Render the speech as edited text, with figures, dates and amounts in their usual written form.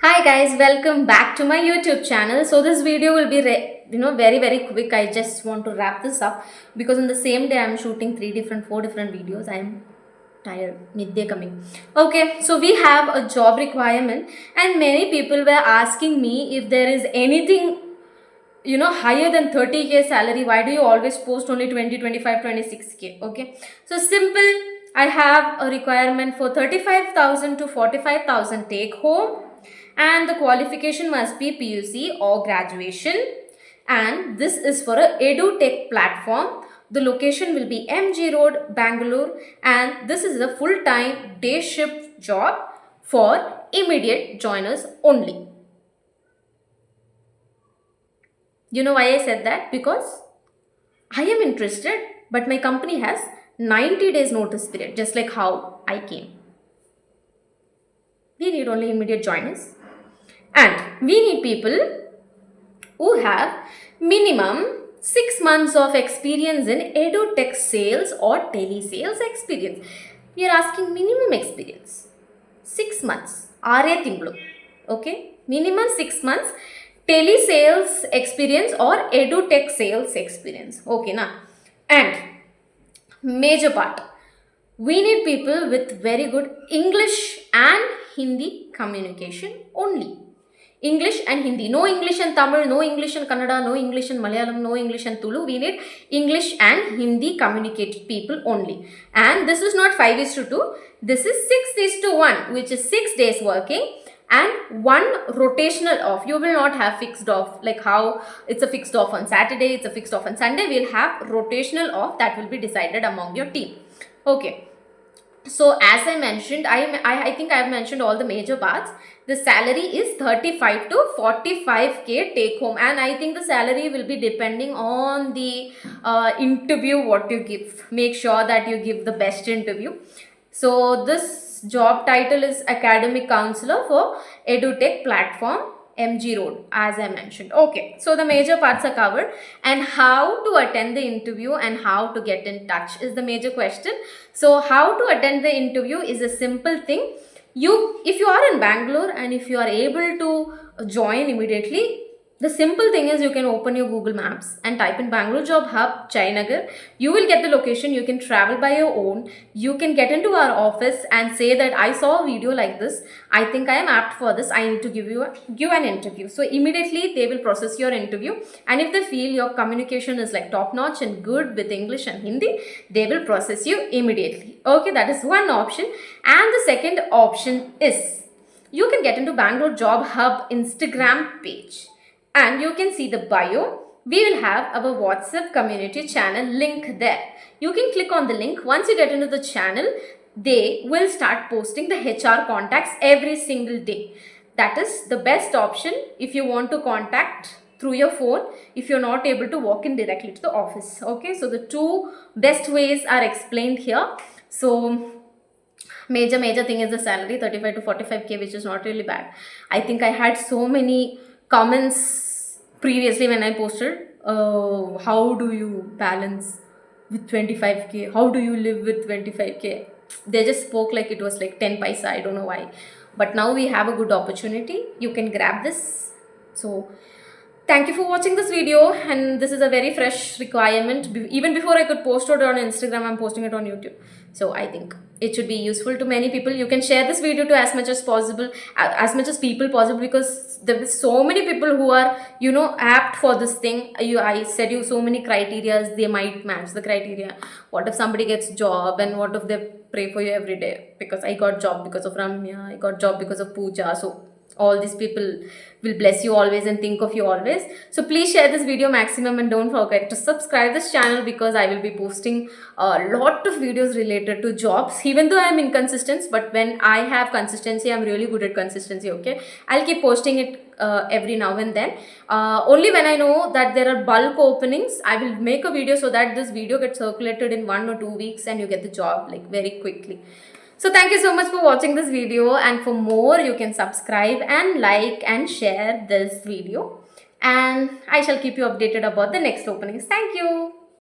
Hi guys, welcome back to my YouTube channel. So this video will be very quick. I just want to wrap this up because on the same day I'm shooting four different videos. I am tired, midday coming. Okay, so we have a job requirement and many people were asking me if there is anything higher than 30k salary. Why do you always post only 20, 25, 26k? Okay, so simple. I have a requirement for 35,000 to 45,000 take home, and the qualification must be PUC or graduation, and this is for a edu tech platform. The location will be MG Road, Bangalore, and this is a full-time day shift job for immediate joiners only. You know why I said that? Because I am interested, but my company has 90 days notice period, just like how I came. We need only immediate joiners, and we need people who have minimum 6 months of experience in edutech sales or telesales experience. We are asking minimum experience 6 months. 6 ತಿಂಗಳು. Okay, minimum 6 months telesales experience or edutech sales experience. Okay na. And major part, we need people with very good English and Hindi communication only. English and Hindi. No English and Tamil, no English and Kannada, no English and Malayalam, no English and Tulu. We need English and Hindi communicated people only. And this is not 5:2. This is 6:1, which is 6 days working and 1 rotational off. You will not have fixed off like how it's a fixed off on Saturday, it's a fixed off on Sunday. We'll have rotational off that will be decided among your team. Okay. So as I mentioned, I think I have mentioned all the major parts. The salary is 35 to 45k take home, and I think the salary will be depending on the interview what you give. Make sure that you give the best interview. So this job title is academic counselor for edutech platform, MG Road, as I mentioned. Okay, so the major parts are covered, and how to attend the interview and how to get in touch is the major question. So how to attend the interview is a simple thing. If you are in Bangalore and if you are able to join immediately, the simple thing is you can open your Google Maps and type in Bangalore Job Hub, Jayanagar. You will get the location. You can travel by your own. You can get into our office and say that I saw a video like this. I think I am apt for this. I need to give an interview. So immediately they will process your interview. And if they feel your communication is like top notch and good with English and Hindi, they will process you immediately. Okay, that is one option. And the second option is you can get into Bangalore Job Hub Instagram page. And you can see the bio. We will have our WhatsApp community channel link there. You can click on the link. Once you get into the channel, they will start posting the HR contacts every single day. That is the best option if you want to contact through your phone, if you're not able to walk in directly to the office. Okay, so the two best ways are explained here. So major thing is the salary, 35 to 45k, which is not really bad. I think I had so many comments previously when I posted, how do you balance with 25k? How do you live with 25k? They just spoke like it was like 10 paisa. I don't know why. But now we have a good opportunity. You can grab this. So thank you for watching this video, and this is a very fresh requirement. Even before I could post it on Instagram, I'm posting it on YouTube. So I think it should be useful to many people. You can share this video to as much as possible, as much as people possible, because there is so many people who are apt for this thing. I said you so many criteria, they might match the criteria. What if somebody gets job, and what if they pray for you every day? Because I got job because of Ramya, I got job because of Pooja. So all these people will bless you always and think of you always. So please share this video maximum, and don't forget to subscribe this channel, because I will be posting a lot of videos related to jobs. Even though I am inconsistent, but when I have consistency, I'm really good at consistency. Okay, I'll keep posting it every now and then. Only when I know that there are bulk openings, I will make a video so that this video gets circulated in 1 or 2 weeks and you get the job like very quickly. So thank you so much for watching this video, and for more you can subscribe and like and share this video, and I shall keep you updated about the next openings. Thank you.